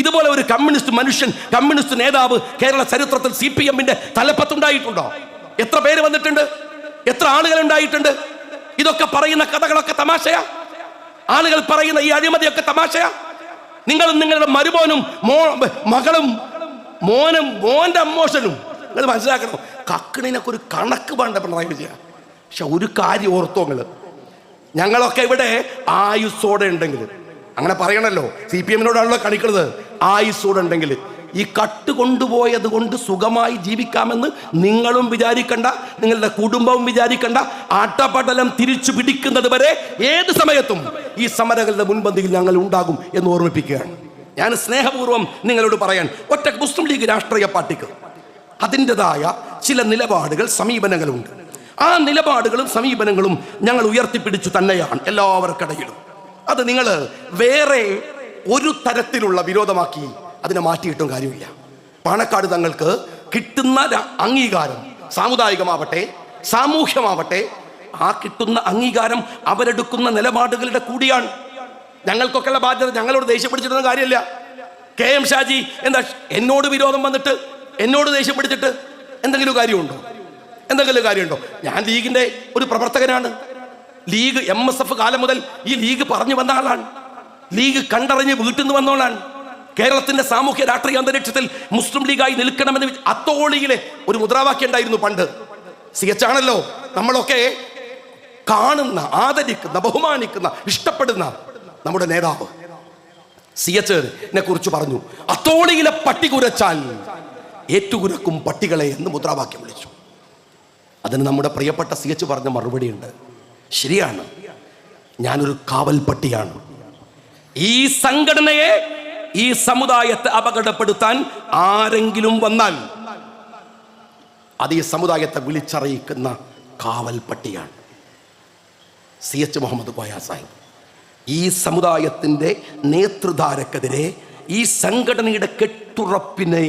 ഇതുപോലെ ഒരു കമ്മ്യൂണിസ്റ്റ് മനുഷ്യൻ, കമ്മ്യൂണിസ്റ്റ് നേതാവ് കേരള ചരിത്രത്തിൽ CPM-ന്റെ തലപ്പത്തുണ്ടായിട്ടുണ്ടോ? എത്ര പേര് വന്നിട്ടുണ്ട്? എത്ര ആളുകൾ ഉണ്ടായിട്ടുണ്ട്? ഇതൊക്കെ പറയുന്ന കഥകളൊക്കെ തമാശയാ? ആളുകൾ പറയുന്ന ഈ അഴിമതിയൊക്കെ തമാശയാ? നിങ്ങളും നിങ്ങളുടെ മരുമോനും മകളും മോന്റെ അമ്മോഷനും നിങ്ങൾ മനസ്സിലാക്കണം. കക്കിണിനൊക്കെ ഒരു കണക്ക് വേണ്ട പിണറായി വിജയൻ. പക്ഷെ ഒരു കാര്യം ഓർത്തോ നിങ്ങൾ, ഞങ്ങളൊക്കെ ഇവിടെ ആയുസ്സോടെ ഉണ്ടെങ്കിൽ, അങ്ങനെ പറയണല്ലോ, CPM-നോടാണല്ലോ കളിക്കുന്നത്, ആയുസ്സോടെ ഉണ്ടെങ്കിൽ ഈ കട്ട് കൊണ്ടുപോയത് കൊണ്ട് സുഖമായി ജീവിക്കാമെന്ന് നിങ്ങളും വിചാരിക്കണ്ട, നിങ്ങളുടെ കുടുംബവും വിചാരിക്കണ്ട. ആട്ടപ്പടലം തിരിച്ചു പിടിക്കുന്നത് വരെ ഏത് സമയത്തും ഈ സമരങ്ങളുടെ മുൻപന്തിയിൽ ഞങ്ങൾ ഉണ്ടാകും എന്ന് ഓർമ്മിപ്പിക്കുകയാണ്. ഞാൻ സ്നേഹപൂർവ്വം നിങ്ങളോട് പറയാൻ, ഒറ്റ മുസ്ലിം ലീഗ് രാഷ്ട്രീയ പാർട്ടിക്ക് അതിൻ്റെതായ ചില നിലപാടുകൾ, സമീപനങ്ങളുണ്ട്. ആ നിലപാടുകളും സമീപനങ്ങളും ഞങ്ങൾ ഉയർത്തിപ്പിടിച്ചു തന്നെയാണ് എല്ലാവർക്കിടയിലും. അത് നിങ്ങൾ വേറെ ഒരു തരത്തിലുള്ള വിരോധമാക്കി അതിനെ മാറ്റിയിട്ടും കാര്യമില്ല. പാണക്കാട് തങ്ങൾക്ക് കിട്ടുന്ന അംഗീകാരം, സാമുദായികമാവട്ടെ സാമൂഹ്യമാവട്ടെ, ആ കിട്ടുന്ന അംഗീകാരം അവരെടുക്കുന്ന നിലപാടുകളുടെ കൂടിയാണ്. ഞങ്ങൾക്കൊക്കെയുള്ള ബാധ്യത. ഞങ്ങളോട് ദേഷ്യപ്പിടിച്ചിട്ടൊന്നും കാര്യമില്ല. KM ഷാജി എന്താ എന്നോട് വിരോധം വന്നിട്ട് എന്നോട് ദേഷ്യപ്പെടുത്തിട്ട് എന്തെങ്കിലും കാര്യമുണ്ടോ? ഞാൻ ലീഗിന്റെ ഒരു പ്രവർത്തകനാണ്. ലീഗ് MSF കാലം മുതൽ ഈ ലീഗ് പറഞ്ഞു വന്ന ആളാണ്. ലീഗ് കണ്ടറിഞ്ഞ് വീട്ടിൽ നിന്ന് വന്നോളാണ്. കേരളത്തിന്റെ സാമൂഹ്യ രാഷ്ട്രീയ അന്തരീക്ഷത്തിൽ മുസ്ലിം ലീഗായി നിൽക്കണമെന്ന് അത്തോളിയിലെ ഒരു മുദ്രാവാക്യം ഉണ്ടായിരുന്നു പണ്ട്. CH ആണല്ലോ നമ്മളൊക്കെ കാണുന്ന, ആദരിക്കുന്ന, ബഹുമാനിക്കുന്ന, ഇഷ്ടപ്പെടുന്ന നമ്മുടെ നേതാവ്. CH-നെ കുറിച്ച് പറഞ്ഞു, അത്തോളിയിലെ പട്ടി കുരച്ചാൽ ഏറ്റുകുരക്കും പട്ടികളെ എന്ന് മുദ്രാവാക്യം വിളിച്ചു. അതിന് നമ്മുടെ പ്രിയപ്പെട്ട CH പറഞ്ഞ മറുപടിയുണ്ട്. ശരിയാണ്, ഞാനൊരു കാവൽ പട്ടിയാണ്. ഈ സംഘടനയെ, ഈ സമുദായത്തെ അപകടപ്പെടുത്താൻ ആരെങ്കിലും വന്നാൽ അത് ഈ സമുദായത്തെ വിളിച്ചറിയിക്കുന്ന കാവൽ പട്ടിയാണ് CH മുഹമ്മദ് കോയ സാഹിബ്. ഈ സമുദായത്തിൻ്റെ നേതൃധാരക്കെതിരെ, ഈ സംഘടനയുടെ കെട്ടുറപ്പിനെ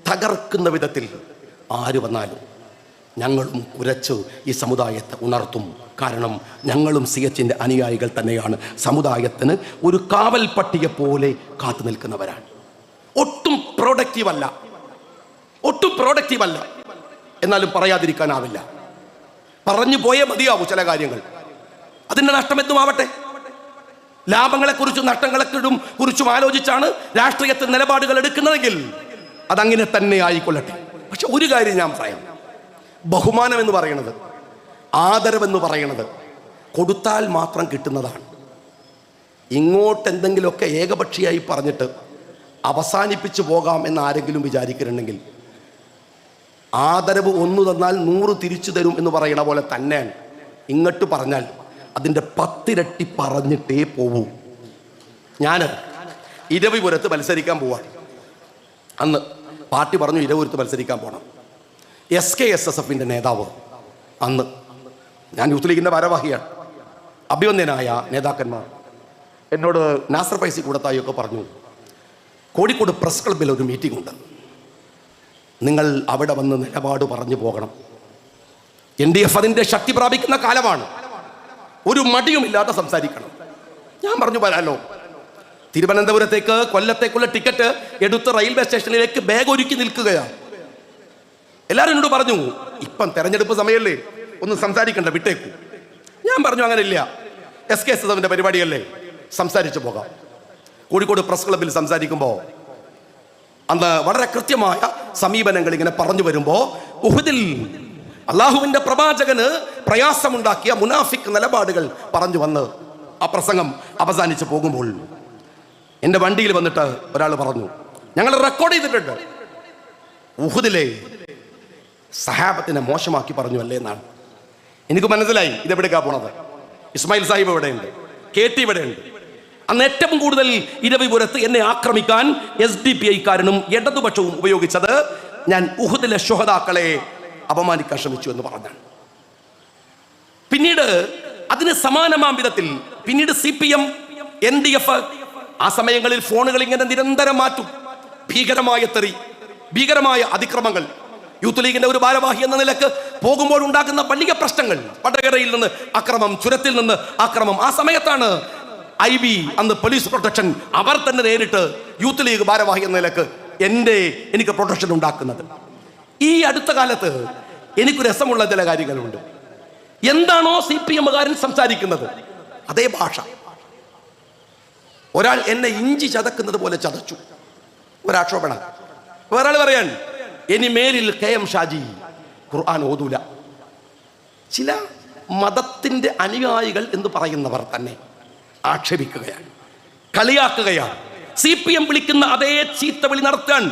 തകർക്കുന്ന വിധത്തിൽ ആര് വന്നാലും ഞങ്ങളും കുരച്ച് ഈ സമുദായത്തെ ഉണർത്തും. കാരണം ഞങ്ങളും CH-ന്റെ അനുയായികൾ തന്നെയാണ്. സമുദായത്തിന് ഒരു കാവൽ പട്ടിയെ പോലെ കാത്തു നിൽക്കുന്നവരാണ്. ഒട്ടും പ്രോഡക്റ്റീവ് അല്ല, എന്നാലും പറയാതിരിക്കാനാവില്ല. പറഞ്ഞു പോയേ മതിയാവൂ ചില കാര്യങ്ങൾ. അതിൻ്റെ നഷ്ടം എന്തുമാവട്ടെ, ലാഭങ്ങളെക്കുറിച്ചും നഷ്ടങ്ങളെക്കുറിച്ചും ആലോചിച്ചാണ് രാഷ്ട്രീയത്തിൽ നിലപാടുകൾ എടുക്കുന്നതെങ്കിൽ അതങ്ങനെ തന്നെ ആയിക്കൊള്ളട്ടെ. പക്ഷെ ഒരു കാര്യം ഞാൻ പറയാം, ബഹുമാനം എന്ന് പറയുന്നത്, ആദരവെന്ന് പറയുന്നത് കൊടുത്താൽ മാത്രം കിട്ടുന്നതാണ്. ഇങ്ങോട്ടെന്തെങ്കിലുമൊക്കെ ഏകപക്ഷീയായി പറഞ്ഞിട്ട് അവസാനിപ്പിച്ചു പോകാം എന്ന് ആരെങ്കിലും വിചാരിക്കുന്നുണ്ടെങ്കിൽ, ആദരവ് 1 തന്നാൽ 100 തിരിച്ചു തരും എന്ന് പറയണ പോലെ തന്നെയാണ് ഇങ്ങോട്ട് പറഞ്ഞാൽ അതിൻ്റെ 10 ഇരട്ടി പറഞ്ഞിട്ടേ പോവൂ. ഞാൻ ഇരവിപുരത്ത് മത്സരിക്കാൻ പോവാണ്. അന്ന് പാർട്ടി പറഞ്ഞു ഇരവിപുരത്ത് മത്സരിക്കാൻ പോകണം. SKSSF-ന്റെ നേതാവ്, അന്ന് ഞാൻ യൂത്ത് ലീഗിൻ്റെ ഭാരവാഹിയാണ്, അഭിവന്ദ്യനായ നേതാക്കന്മാർ എന്നോട്, നാസർ ഫൈസി കൂടത്തായൊക്കെ പറഞ്ഞു, കോഴിക്കോട് പ്രസ് ക്ലബ്ബിൽ ഒരു മീറ്റിംഗ് ഉണ്ട്, നിങ്ങൾ അവിടെ വന്ന് നിലപാട് പറഞ്ഞു പോകണം. LDF അതിൻ്റെ ശക്തി പ്രാപിക്കുന്ന കാലമാണ്, ഒരു മടിയുമില്ലാതെ സംസാരിക്കണം. ഞാൻ പറഞ്ഞു വരാലോ. തിരുവനന്തപുരത്തേക്ക്, കൊല്ലത്തേക്കുള്ള ടിക്കറ്റ് എടുത്ത് റെയിൽവേ സ്റ്റേഷനിലേക്ക് ബാഗ് ഒരുക്കി നിൽക്കുകയാണ്. എല്ലാവരും എന്നോട് പറഞ്ഞു, ഇപ്പം തെരഞ്ഞെടുപ്പ് സമയമല്ലേ, ഒന്ന് സംസാരിക്കണ്ട, വിട്ടേക്കു. ഞാൻ പറഞ്ഞു അങ്ങനെ ഇല്ല, SKSSF-ന്റെ പരിപാടിയല്ലേ, സംസാരിച്ചു പോകാം. കോഴിക്കോട് പ്രസ് ക്ലബ്ബിൽ സംസാരിക്കുമ്പോൾ അന്ന് വളരെ കൃത്യമായ സമീപനങ്ങൾ ഇങ്ങനെ പറഞ്ഞു വരുമ്പോൾ, ഉഹുദിൽ അള്ളാഹുവിൻ്റെ പ്രവാചകന് പ്രയാസമുണ്ടാക്കിയ മുനാഫിക് നിലപാടുകൾ പറഞ്ഞു വന്ന് ആ പ്രസംഗം അവസാനിച്ച് പോകുമ്പോൾ എൻ്റെ വണ്ടിയിൽ വന്നിട്ട് ഒരാൾ പറഞ്ഞു, ഞങ്ങൾ റെക്കോർഡ് ചെയ്തിട്ടുണ്ട്, ഉഹുദിലെ സഹാബത്തിനെ മോശമാക്കി പറഞ്ഞു അല്ലേ എന്നാണ്. എനിക്ക് മനസ്സിലായി ഇതെവിടേക്കാ പോണത്. ഇസ്മായിൽ സാഹിബ് ഇവിടെയുണ്ട്, KT ഇവിടെയുണ്ട്. അന്ന് ഏറ്റവും കൂടുതൽ ഇരവിപുരത്ത് എന്നെ ആക്രമിക്കാൻ SDPI-കാരനും ഇടതുപക്ഷവും ഉപയോഗിച്ചത് ഞാൻ ഉഹുദിലെ ശുഹദാക്കളെ അപമാനിക്കാൻ ശ്രമിച്ചു എന്ന് പറഞ്ഞാണ്. പിന്നീട് അതിന് സമാനമാം വിധത്തിൽ പിന്നീട് CPM, NDF ആ സമയങ്ങളിൽ ഫോണുകൾ ഇങ്ങനെ നിരന്തരം മാറ്റും. ഭീകരമായ തെറി, ഭീകരമായ അതിക്രമങ്ങൾ. യൂത്ത് ലീഗിന്റെ ഒരു ഭാരവാഹി എന്ന നിലക്ക് പോകുമ്പോൾ ഉണ്ടാകുന്ന വലിയ പ്രശ്നങ്ങൾ, വടകരയിൽ നിന്ന് അക്രമം, ചുരത്തിൽ നിന്ന് അക്രമം. ആ സമയത്താണ് IB അന്ന് പോലീസ് പ്രൊട്ടക്ഷൻ അവർ തന്നെ നേരിട്ട് യൂത്ത് ലീഗ് ഭാരവാഹി എന്ന നിലക്ക് എനിക്ക് പ്രൊട്ടക്ഷൻ ഉണ്ടാക്കുന്നത്. ഈ അടുത്ത കാലത്ത് എനിക്ക് രസമുള്ള ചില കാര്യങ്ങളുണ്ട്. എന്താണോ CPM-കാരൻ സംസാരിക്കുന്നത് അതേ ഭാഷ. ഒരാൾ എന്നെ ഇഞ്ചി ചതക്കുന്നത് പോലെ ചതച്ചു, ഒരാക്ഷോഭണ. വേറൊരാൾ പറയാൻ ഇനി മേലിൽ KM ഷാജി ഖുർആൻ ഓതൂല. ചില മതത്തിന്റെ അനുയായികൾ എന്ന് പറയുന്നവർ തന്നെ ആക്ഷേപിക്കുകയാണ്, കളിയാക്കുകയാണ്. CPM വിളിക്കുന്ന അതേ ചീത്തവിളി നടത്താൻ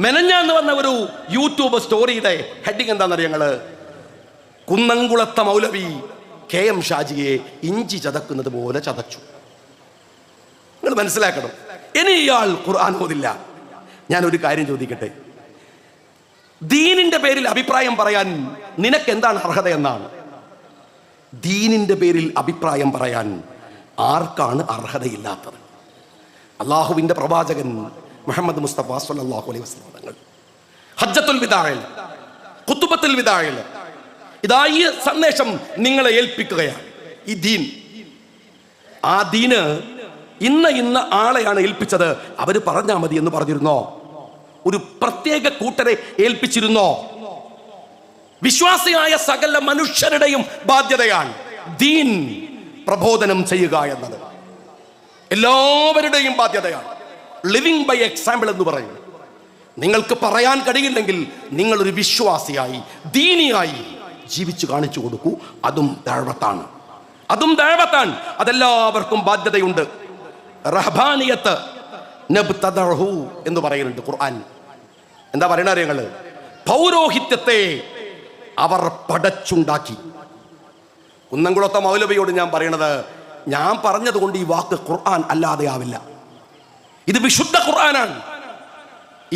മെനഞ്ഞാന്ന് വന്ന ഒരു യൂട്യൂബ് സ്റ്റോറിയുടെ ഹെഡിങ് എന്താണെന്നറിയാം ഞങ്ങള്? കുന്നംകുളത്തെ മൗലവി KM ഷാജിയെ ഇഞ്ചി ചതക്കുന്നത് പോലെ ചതച്ചു. നിങ്ങൾ മനസ്സിലാക്കണം, ഇനി ഇയാൾ ഖുർആൻ ഓതില്ല. ഞാൻ ഒരു കാര്യം ചോദിക്കട്ടെ, ദീനിന്റെ പേരിൽ അഭിപ്രായം പറയാൻ നിനക്ക് എന്താണ് അർഹത എന്നാണ്. ദീനിന്റെ പേരിൽ അഭിപ്രായം പറയാൻ ആർക്കാണ് അർഹതയില്ലാത്തത്? അള്ളാഹുവിന്റെ പ്രവാചകൻ മുഹമ്മദ് മുസ്തഫ സ്വല്ലല്ലാഹു അലൈഹി വസല്ലം തങ്ങൾ ഹജ്ജത്തുൽ വിദാഇൽ, ഖുതുബത്തുൽ വിദാഇൽ ഇതാ ഈ സന്ദേശം നിങ്ങളെ ഏൽപ്പിക്കുകയാണ്. ഈ ദീൻ, ആ ദീന് ഇന്ന ആളെയാണ് ഏൽപ്പിച്ചത്, അവര് പറഞ്ഞാൽ മതി എന്ന് പറഞ്ഞിരുന്നോ? ഒരു പ്രത്യേക കൂട്ടരെ ഏൽപ്പിച്ചിരുന്നോ? വിശ്വാസിയായ സകല മനുഷ്യരുടെയും ബാധ്യതയാണ് ദീൻ പ്രബോധനം ചെയ്യുക എന്നത്. എല്ലാവരുടെയും ബാധ്യതയാണ്. ലിവിങ് ബൈ എക്സാമ്പിൾ എന്ന് പറയും. നിങ്ങൾക്ക് പറയാൻ കഴിയില്ലെങ്കിൽ നിങ്ങളൊരു വിശ്വാസിയായി ദീനിയായി ജീവിച്ചു കാണിച്ചു കൊടുക്കൂ. അതും ദഅവത്താണ്, അതെല്ലാവർക്കും ബാധ്യതയുണ്ട്. റഹ്ബാനിയത്ത് നബ്തദഉ എന്ന് പറയുന്നുണ്ട് ഖുർആൻ. എന്താ പറയണ അറിയങ്ങള്? പൗരോഹിത്യത്തെ അവർ പടച്ചുണ്ടാക്കി. കുന്നംകുളത്തെ മൗലവിയോട് ഞാൻ പറയണത്, ഞാൻ പറഞ്ഞത് കൊണ്ട് ഈ വാക്ക് ഖുർആൻ അല്ലാതെ ആവില്ല. ഇത് വിശുദ്ധ ഖുർആനാണ്.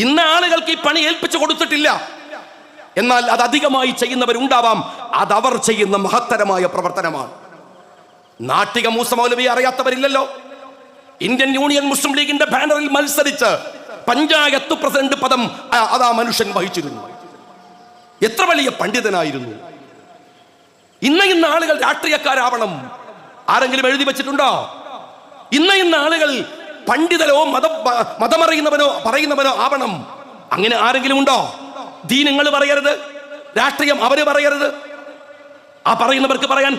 ഇന്ന ആളുകൾക്ക് ഈ പണി ഏൽപ്പിച്ചു കൊടുത്തിട്ടില്ല, എന്നാൽ അത് അധികമായി ചെയ്യുന്നവരുണ്ടാവാം. അതവർ ചെയ്യുന്ന മഹത്തരമായ പ്രവർത്തനമാണ്. നാട്ടിക മൂസ മൗലവി അറിയാത്തവരില്ലല്ലോ. ഇന്ത്യൻ യൂണിയൻ മുസ്ലിം ലീഗിന്റെ ബാനറിൽ മത്സരിച്ച് പഞ്ചായത്ത് പ്രസിഡന്റ് പദം അതാ മനുഷ്യൻ വഹിച്ചിരുന്നു. എത്ര വലിയ പണ്ഡിതനായിരുന്നു. ഇന്ന ആളുകൾ രാഷ്ട്രീയക്കാരാവണം ആരെങ്കിലും എഴുതി വെച്ചിട്ടുണ്ടോ? ഇന്ന ആളുകൾ പണ്ഡിതനോ മതമറിയുന്നവനോ പറയുന്നവനോ ആവണം, അങ്ങനെ ആരെങ്കിലും ഉണ്ടോ? ദീൻ നിങ്ങൾ പറയരുത്, രാഷ്ട്രീയം അവര് പറയരുത്. ആ പറയുന്നവർക്ക് പറയാൻ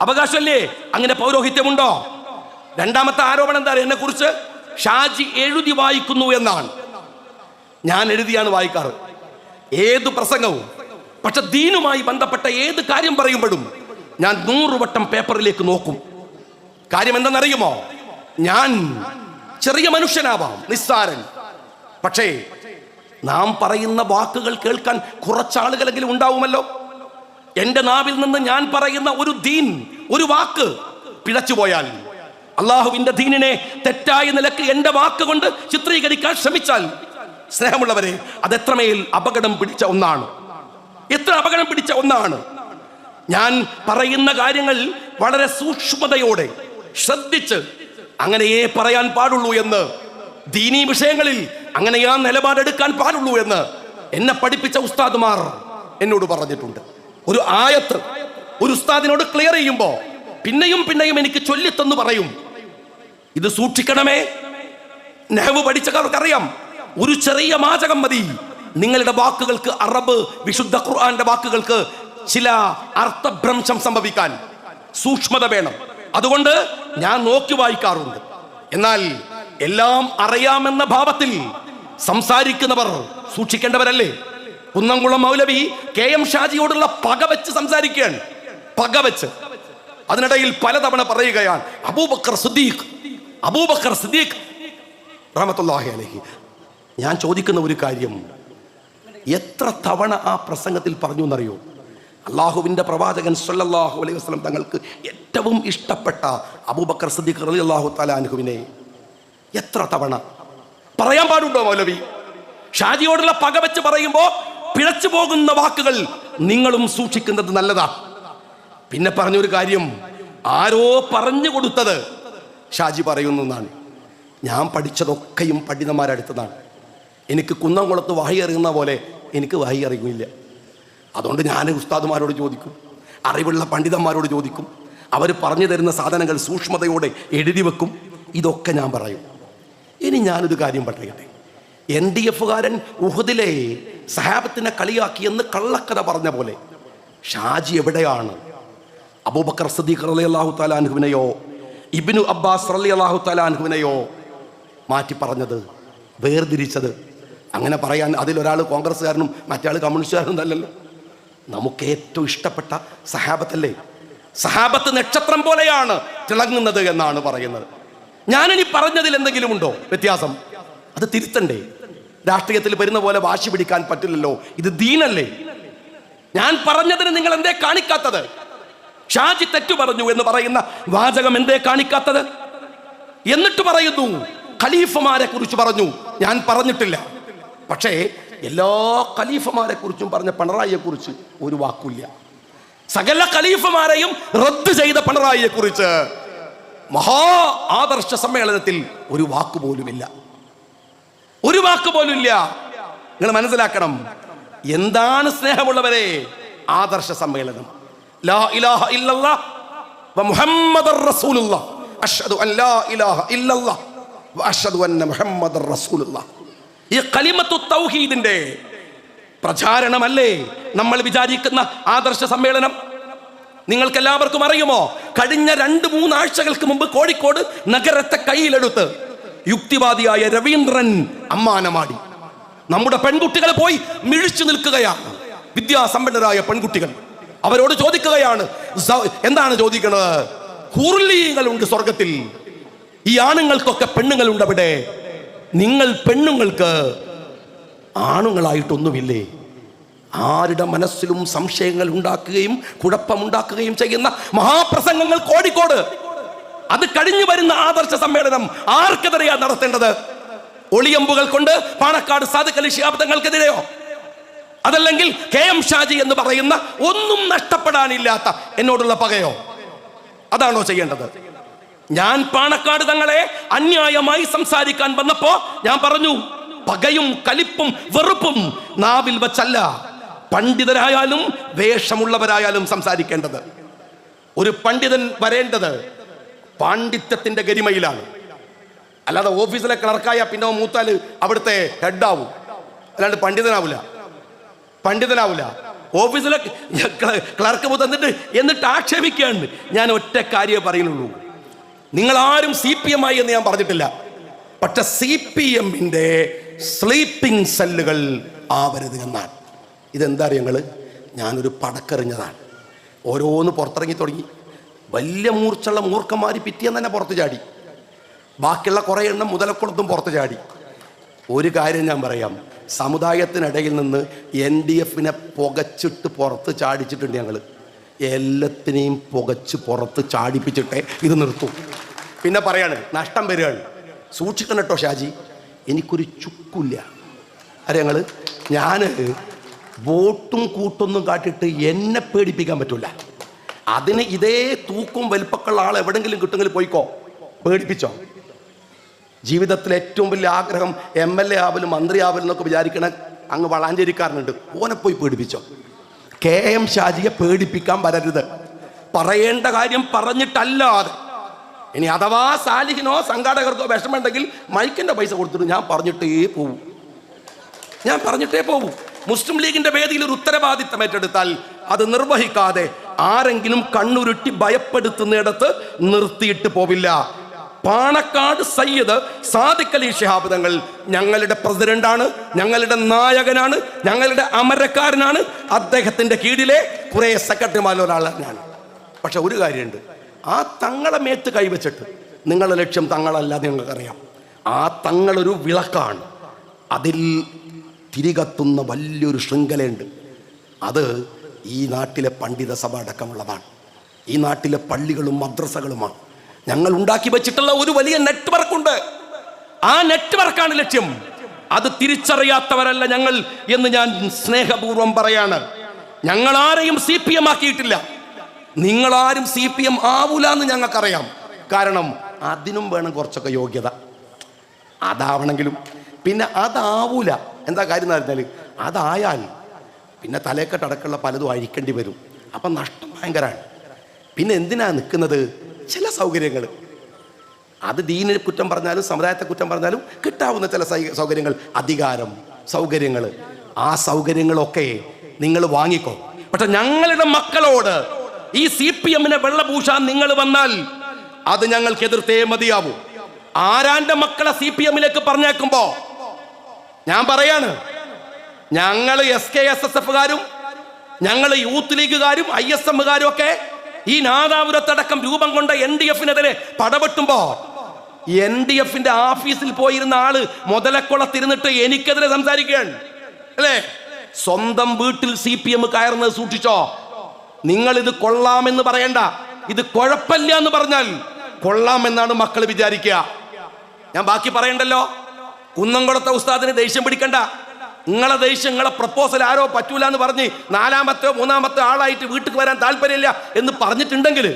അവകാശമല്ലേ? അങ്ങനെ പൗരോഹിത്യമുണ്ടോ? രണ്ടാമത്തെ ആരോപണം എന്താ? എന്നെ കുറിച്ച് ഷാജി എഴുതി വായിക്കുന്നു എന്നാണ്. ഞാൻ എഴുതിയാണ് വായിക്കാറ് ഏത് പ്രസംഗവും. പക്ഷെ ദീനുമായി ബന്ധപ്പെട്ട ഏത് കാര്യം പറയുമ്പോഴും ഞാൻ 100 വട്ടം പേപ്പറിലേക്ക് നോക്കും. കാര്യം എന്തെന്നറിയുമോ? ഞാൻ ചെറിയ മനുഷ്യനാവാം, നിസ്സാരൻ. പക്ഷേ നാം പറയുന്ന വാക്കുകൾ കേൾക്കാൻ കുറച്ചാളുകളെങ്കിലും ഉണ്ടാവുമല്ലോ. എന്റെ നാവിൽ നിന്ന് ഞാൻ പറയുന്ന ഒരു ദീൻ, ഒരു വാക്ക് പിഴച്ചുപോയാൽ, അള്ളാഹുവിന്റെ ദീനിനെ തെറ്റായ നിലക്ക് എന്റെ വാക്ക് കൊണ്ട് ചിത്രീകരിക്കാൻ ശ്രമിച്ചാൽ, സ്നേഹമുള്ളവരെ, അതെത്രമേൽ അപകടം പിടിച്ച ഒന്നാണ്. എത്ര അപകടം പിടിച്ച ഒന്നാണ്. ഞാൻ പറയുന്ന കാര്യങ്ങൾ വളരെ സൂക്ഷ്മതയോടെ ശ്രദ്ധിച്ച് അങ്ങനെയേ പറയാൻ പാടുള്ളൂ എന്ന്, ദീനീ വിഷയങ്ങളിൽ അങ്ങനെയാ നിലപാടെടുക്കാൻ പാടുള്ളൂ എന്ന് എന്നെ പഠിപ്പിച്ച ഉസ്താദുമാർ എന്നോട് പറഞ്ഞിട്ടുണ്ട്. ഒരു ആയത്ത് ഒരു ഉസ്താദിനോട് ക്ലിയർ ചെയ്യുമ്പോ പിന്നെയും എനിക്ക് ചൊല്ലിത്തെന്ന് പറയും, ഇത് സൂക്ഷിക്കണമേ. നഹ്വ് പഠിച്ചവർക്കറിയാം, ഒരു ചെറിയ വാചകം മതി നിങ്ങളുടെ വാക്കുകൾക്ക്, അറബ് വിശുദ്ധ ഖുർആന്റെ വാക്കുകൾക്ക് ചില അർത്ഥഭ്രംശം സംഭവിക്കാൻ. സൂക്ഷ്മത വേണം. അതുകൊണ്ട് ഞാൻ നോക്കി വായിക്കാറുണ്ട്. എന്നാൽ എല്ലാം അറിയാമെന്ന ഭാവത്തിൽ സംസാരിക്കുന്നവർ സൂക്ഷിക്കേണ്ടവരല്ലേ? കുന്നംകുളം മൗലവി KM ഷാജിയോടുള്ള പകവെച്ച് സംസാരിക്കുകയാണ്, പകവെച്ച്. അതിനിടയിൽ പലതവണ പറയുകയാണ് അബൂബക്കർ സിദ്ദീഖ് റഹ്മത്തുള്ളാഹി അലൈഹി. ഞാൻ ചോദിക്കുന്ന ഒരു കാര്യം, എത്ര തവണ ആ പ്രസംഗത്തിൽ പറഞ്ഞു എന്നറിയോ? അള്ളാഹുവിന്റെ പ്രവാചകൻ സ്വല്ലല്ലാഹു അലൈഹി വസല്ലം തങ്ങൾക്ക് ഏറ്റവും ഇഷ്ടപ്പെട്ട അബൂബക്കർ സിദ്ദീഖ് റളിയല്ലാഹു തആല അൻഹുവിനെ എത്ര തവണ പറയാൻ പാടുണ്ടോ മൗലവി? ഷാജിയോടുള്ള പക വെച്ച് പറയുമ്പോ പിഴച്ചു പോകുന്ന വാക്കുകൾ നിങ്ങളും സൂക്ഷിക്കുന്നത് നല്ലതാ. പിന്നെ പറഞ്ഞൊരു കാര്യം, ആരോ പറഞ്ഞു കൊടുത്തത് ഷാജി പറയുന്നു എന്നാണ്. ഞാൻ പഠിച്ചതൊക്കെയും പണ്ഡിതന്മാരടുത്തതാണ്. എനിക്ക് കുന്നംകുളത്ത് വഹി അറിയുന്ന പോലെ എനിക്ക് വഹി അറിയില്ല. അതുകൊണ്ട് ഞാൻ ഉസ്താദുമാരോട് ചോദിക്കും, അറിവുള്ള പണ്ഡിതന്മാരോട് ചോദിക്കും. അവർ പറഞ്ഞു തരുന്ന സാധനങ്ങൾ സൂക്ഷ്മതയോടെ എഴുതി വെക്കും. ഇതൊക്കെ ഞാൻ പറയും. ഇനി ഞാനൊരു കാര്യം പറയട്ടെ. NDF-കാരൻ ഉഹദിലെ സഹാബത്തിനെ കളിയാക്കിയെന്ന് കള്ളക്കഥ പറഞ്ഞ പോലെ ഷാജി എവിടെയാണ് അബൂബക്കർ സിദ്ദീഖ് റളിയല്ലാഹു തആല അൻഹുവിനെയോ ഇബ്നു അബ്ബാസ് റളിയല്ലാഹു തആല അൻഹുവിനെയോ മാറ്റി പറഞ്ഞത്, വേർതിരിച്ചത്? അങ്ങനെ പറയാൻ അതിലൊരാൾ കോൺഗ്രസ്സുകാരനും മറ്റേ കമ്മ്യൂണിസ്റ്റുകാരനും അല്ലല്ലോ. നമുക്ക് ഏറ്റവും ഇഷ്ടപ്പെട്ട സഹാബത്തല്ലേ? സഹാബത്ത് നക്ഷത്രം പോലെയാണ് തിളങ്ങുന്നത് എന്നാണ് പറയുന്നത്. ഞാനിനി പറഞ്ഞതിൽ എന്തെങ്കിലും ഉണ്ടോ വ്യത്യാസം? അത് തിരുത്തണ്ടേ? രാഷ്ട്രീയത്തിൽ വരുന്ന പോലെ വാശി പിടിക്കാൻ പറ്റില്ലല്ലോ. ഇത് ദീനല്ലേ? ഞാൻ പറഞ്ഞതിന് നിങ്ങൾ എന്തേ കാണിക്കാത്തത്? ഷാജി തെറ്റു പറഞ്ഞു എന്ന് പറയുന്ന വാചകം എന്തേ കാണിക്കാത്തത്? എന്നിട്ട് പറയുന്നു ഖലീഫമാരെ കുറിച്ച് പറഞ്ഞു. ഞാൻ പറഞ്ഞിട്ടില്ല. പക്ഷേ എല്ലാ ഖലീഫമാരെ കുറിച്ചും പറഞ്ഞ പിണറായിയെ കുറിച്ച് ഒരു വാക്കില്ല. സകല ഖലീഫമാരെയും റദ്ദ് ചെയ്ത പിണറായിയെ കുറിച്ച് മഹാ ആദർശ സമ്മേളനത്തിൽ ഒരു വാക്ക് പോലുമില്ല. ഒരു വാക്ക് പോലും ഇല്ല. നിങ്ങൾ മനസ്സിലാക്കണം എന്താണ് സ്നേഹമുള്ളവരെ ആദർശ സമ്മേളനം. ലാ ഇലാഹ ഇല്ലല്ലാഹ് വ മുഹമ്മദുർ റസൂലുള്ളാഹ് അഷ്ഹദു അൻ ലാ ഇലാഹ ഇല്ലല്ലാഹ് വ അഷ്ഹദു അന്ന മുഹമ്മദുർ റസൂലുള്ളാഹ്. ഈ കലിമത്തു തൗഹീദിന്റെ പ്രചാരണമല്ലേ നമ്മൾ വിചാരിക്കുന്ന ആദർശ സമ്മേളനം? നിങ്ങൾക്ക് എല്ലാവർക്കും അറിയുമോ, കഴിഞ്ഞ 2-3 ആഴ്ചകൾക്ക് മുമ്പ് കോഴിക്കോട് നഗരത്തെ കയ്യിലെടുത്ത് യുക്തിവാദിയായ രവീന്ദ്രൻ അമ്മാനമാടി. നമ്മുടെ പെൺകുട്ടികൾ പോയി മിഴിച്ചു നിൽക്കുകയാണ്. വിദ്യാസമ്പന്നരായ പെൺകുട്ടികൾ. അവരോട് ചോദിക്കുകയാണ്, എന്താണ് ചോദിക്കുന്നത്? ഹൂർലികളുണ്ട് സ്വർഗത്തിൽ, ഈ ആണുങ്ങൾക്കൊക്കെ പെണ്ണുങ്ങളുണ്ട് അവിടെ. നിങ്ങൾ പെണ്ണുങ്ങൾക്ക് ആണുങ്ങളായിട്ടൊന്നുമില്ലേ? ആരുടെ മനസ്സിലും സംശയങ്ങൾ ഉണ്ടാക്കുകയും കുഴപ്പമുണ്ടാക്കുകയും ചെയ്യുന്ന മഹാപ്രസംഗങ്ങൾ കോഴിക്കോട്. അത് കഴിഞ്ഞു വരുന്ന ആദർശ സമ്മേളനം ആർക്കെതിരെയാ നടത്തേണ്ടത്? ഒളിയമ്പുകൾ കൊണ്ട് പാണക്കാട് സാദിഖ് അലി ശിഹാബ് തങ്ങൾക്കെതിരെയോ? അതല്ലെങ്കിൽ KM ഷാജി എന്ന് പറയുന്ന ഒന്നും നഷ്ടപ്പെടാനില്ലാത്ത എന്നോടുള്ള പകയോ? അതാണോ ചെയ്യേണ്ടത്? ഞാൻ പാണക്കാട് തങ്ങളെ അന്യായമായി സംസാരിക്കാൻ വന്നപ്പോ ഞാൻ പറഞ്ഞു, പകയും കലിപ്പും വെറുപ്പും നാവിൽ വച്ചല്ല, പണ്ഡിതരായാലും വേഷമുള്ളവരായാലും സംസാരിക്കേണ്ടത്. ഒരു പണ്ഡിതൻ വരേണ്ടത് പാണ്ഡിത്യത്തിന്റെ ഗരിമയിലാണ്. അല്ലാതെ ഓഫീസിലെ ക്ലർക്കായ പിന്നെ മൂത്താല് അവിടുത്തെ ഹെഡാവും, അല്ലാണ്ട് പണ്ഡിതനാവില്ല. ഓഫീസിലെ ക്ലർക്ക് തന്നിട്ട് എന്നിട്ട് ആക്ഷേപിക്കുകയാണ്. ഞാൻ ഒറ്റ കാര്യമേ പറയുന്നുള്ളൂ, നിങ്ങളാരും CPM ആയി എന്ന് ഞാൻ പറഞ്ഞിട്ടില്ല. പക്ഷെ CPM-ന്റെ സ്ലീപ്പിംഗ് സെല്ലുകൾ ആവരുത് എന്നാണ്. ഇതെന്താ അറിയങ്ങൾ? ഞാനൊരു പടക്കെറിഞ്ഞതാണ്. ഓരോന്ന് പുറത്തിറങ്ങി തുടങ്ങി. വലിയ മൂർച്ചുള്ള മൂർഖന്മാർ പിറ്റിയെന്ന് തന്നെ പുറത്ത് ചാടി. ബാക്കിയുള്ള കുറേ എണ്ണം മുതലക്കുളത്തും പുറത്ത് ചാടി. ഒരു കാര്യം ഞാൻ പറയാം, സമുദായത്തിനിടയിൽ നിന്ന് NDF-നെ പുകച്ചിട്ട് പുറത്ത് ചാടിച്ചിട്ടുണ്ട് ഞങ്ങൾ. എല്ലാത്തിനെയും പുകച്ച് പുറത്ത് ചാടിപ്പിച്ചിട്ടേ ഇത് നിർത്തും. പിന്നെ പറയാണ് നഷ്ടം വരികയാണ്. സൂക്ഷിക്കണം കേട്ടോ ഷാജി, എനിക്കൊരു ചുക്കില്ല. അറിയങ്ങൾ, ഞാൻ വോട്ടും കൂട്ടൊന്നും കാട്ടിയിട്ട് എന്നെ പേടിപ്പിക്കാൻ പറ്റില്ല. അതിന് ഇതേ തൂക്കും വലിപ്പക്കുള്ള ആൾ എവിടെങ്കിലും കിട്ടുമെങ്കിൽ പോയിക്കോ, പേടിപ്പിച്ചോ. ജീവിതത്തിലെ ഏറ്റവും വലിയ ആഗ്രഹം MLA ആവലും മന്ത്രി ആവലും എന്നൊക്കെ വിചാരിക്കണ അങ്ങ് വളാഞ്ചേരിക്കാരനുണ്ട്, ഓനെ പോയി പേടിപ്പിച്ചോ. KM ഷാജിയെ പേടിപ്പിക്കാൻ വരരുത്. പറയേണ്ട കാര്യം പറഞ്ഞിട്ടല്ലാതെ. ഇനി അഥവാ സാലിഹിനോ സംഘാടകർക്കോ വിഷമമുണ്ടെങ്കിൽ മൈക്കിന്റെ പൈസ കൊടുത്തിട്ട് ഞാൻ പറഞ്ഞിട്ടേ പോവൂ. മുസ്ലിം ലീഗിന്റെ വേദിയിൽ ഒരു ഉത്തരവാദിത്തം ഏറ്റെടുത്താൽ അത് നിർവഹിക്കാതെ ആരെങ്കിലും കണ്ണുരുട്ടി ഭയപ്പെടുത്തുന്നിടത്ത് നിർത്തിയിട്ട് പോവില്ല. പാണക്കാട് സയ്യിദ് സാദിഖ് അലി ശിഹാബ് തങ്ങൾ ഞങ്ങളുടെ പ്രസിഡന്റാണ്, ഞങ്ങളുടെ നായകനാണ്, ഞങ്ങളുടെ അമരക്കാരനാണ്. അദ്ദേഹത്തിന്റെ കീഴിലെ കുറെ സെക്രട്ടറിമാരിൽ ഒരാളാണ് ഞാൻ. പക്ഷെ ഒരു കാര്യമുണ്ട്, ആ തങ്ങളെ മേത്ത് കൈവച്ചിട്ട് നിങ്ങളുടെ ലക്ഷ്യം തങ്ങളല്ലാതെ ഞങ്ങൾക്കറിയാം. ആ തങ്ങളൊരു വിളക്കാണ്, അതിൽ തിരികത്തുന്ന വലിയൊരു ശൃംഖലയുണ്ട്. അത് ഈ നാട്ടിലെ പണ്ഡിത സഭ അടക്കമുള്ളതാണ്. ഈ നാട്ടിലെ പള്ളികളും മദ്രസകളുമാണ്. ഞങ്ങൾ ഉണ്ടാക്കി വെച്ചിട്ടുള്ള ഒരു വലിയ നെറ്റ്വർക്ക് ഉണ്ട്. ആ നെറ്റ്വർക്കാണ് ലക്ഷ്യം. അത് തിരിച്ചറിയാത്തവരല്ല ഞങ്ങൾ എന്ന് ഞാൻ സ്നേഹപൂർവ്വം പറയാണ്. ഞങ്ങൾ ആരെയും CPM ആക്കിയിട്ടില്ല. നിങ്ങളാരും CPM ആവൂല എന്ന് ഞങ്ങൾക്കറിയാം. കാരണം അതിനും വേണം കുറച്ചൊക്കെ യോഗ്യത. അതാവണമെങ്കിലും പിന്നെ അതാവൂല. എന്താ കാര്യം എന്ന് പറഞ്ഞാൽ അതായാൽ പിന്നെ തലേക്കെട്ടടക്കമുള്ള പലതും അഴിക്കേണ്ടി വരും. അപ്പം നഷ്ടം ഭയങ്കരമാണ്. പിന്നെ എന്തിനാ നിൽക്കുന്നത്? ചില സൗകര്യങ്ങൾ, അത് ദീനിനെ കുറ്റം പറഞ്ഞാലും സമുദായത്തെ കുറ്റം പറഞ്ഞാലും കിട്ടാവുന്ന ചില സൗകര്യങ്ങൾ, അധികാരം, സൗകര്യങ്ങൾ, ആ സൗകര്യങ്ങളൊക്കെ നിങ്ങൾ വാങ്ങിക്കോ. പക്ഷെ ഞങ്ങളുടെ മക്കളോട് ഈ CPM-നെ വെള്ളപൂശാൻ നിങ്ങൾ വന്നാൽ അത് ഞങ്ങൾക്ക് എതിർത്തേ മതിയാവൂ. ആരാന്റെ മക്കളെ CPM-ലേക്ക് പറഞ്ഞേക്കുമ്പോ ഞാൻ പറയാണ്, ഞങ്ങൾ SKSSF-കാരും ഞങ്ങൾ യൂത്ത് ലീഗുകാരും ISM-കാരും ഒക്കെ ഈ നാദാപുരത്തടക്കം രൂപം കൊണ്ട NDF-നെതിരെ പടപെട്ടുമ്പോ NDF-ന്റെ ഓഫീസിൽ പോയിരുന്ന ആള് മുതലക്കുളത്തിരുന്നിട്ട് എനിക്കെതിരെ സംസാരിക്കുകയാണ് അല്ലേ? സ്വന്തം വീട്ടിൽ CPM കയറുന്നത് സൂക്ഷിച്ചോ. നിങ്ങൾ ഇത് കൊള്ളാമെന്ന് പറയണ്ട, ഇത് കുഴപ്പമില്ല എന്ന് പറഞ്ഞാൽ കൊള്ളാമെന്നാണ് മക്കൾ വിചാരിക്കുക. ഞാൻ ബാക്കി പറയണ്ടല്ലോ. കുന്നംകുളത്തെ ഉസ്താദിന് ദേഷ്യം പിടിക്കണ്ട. നിങ്ങളെ ദേഷ്യം, നിങ്ങളെ പ്രപ്പോസൽ ആരോ പറ്റൂല എന്ന് പറഞ്ഞ് 4-മത്തെ 3-മത്തെ ആളായിട്ട് വീട്ടിൽ വരാൻ താല്പര്യമില്ല എന്ന് പറഞ്ഞിട്ടുണ്ടെങ്കിൽ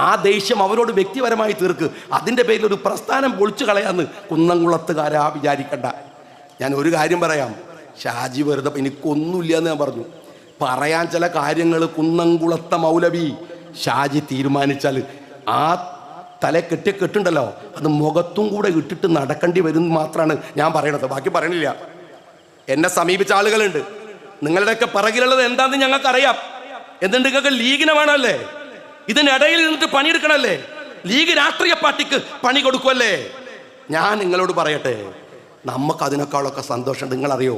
ആ ദേഷ്യം അവരോട് വ്യക്തിപരമായി തീർക്ക്. അതിൻ്റെ പേരിൽ ഒരു പ്രസ്ഥാനം പൊളിച്ചു കളയാന്ന് കുന്നംകുളത്തുകാരാ വിചാരിക്കണ്ട. ഞാൻ ഒരു കാര്യം പറയാം, ഷാജി വെറുതെ എനിക്കൊന്നുമില്ല എന്ന് ഞാൻ പറഞ്ഞു. പറയാൻ ചില കാര്യങ്ങൾ കുന്നംകുളത്തെ മൗലവി ഷാജി തീരുമാനിച്ചാൽ ആ തല കെട്ടുണ്ടല്ലോ, അത് മുഖത്തും കൂടെ ഇട്ടിട്ട് നടക്കേണ്ടി വരും മാത്രമാണ് ഞാൻ പറയണത്. ബാക്കി പറയണില്ല. എന്നെ സമീപിച്ച ആളുകളുണ്ട്. നിങ്ങളുടെയൊക്കെ പിറകിലുള്ളത് എന്താണെന്ന് ഞങ്ങൾക്കറിയാം. എന്നിട്ട് നിങ്ങൾക്ക് ലീഗിനെ വേണമല്ലേ? ഇതിനിടയിൽ നിന്നിട്ട് പണിയെടുക്കണല്ലേ? ലീഗ് രാഷ്ട്രീയ പാർട്ടിക്ക് പണി കൊടുക്കുമല്ലേ? ഞാൻ നിങ്ങളോട് പറയട്ടെ, നമുക്ക് അതിനേക്കാളൊക്കെ സന്തോഷമുണ്ട്. നിങ്ങളറിയോ,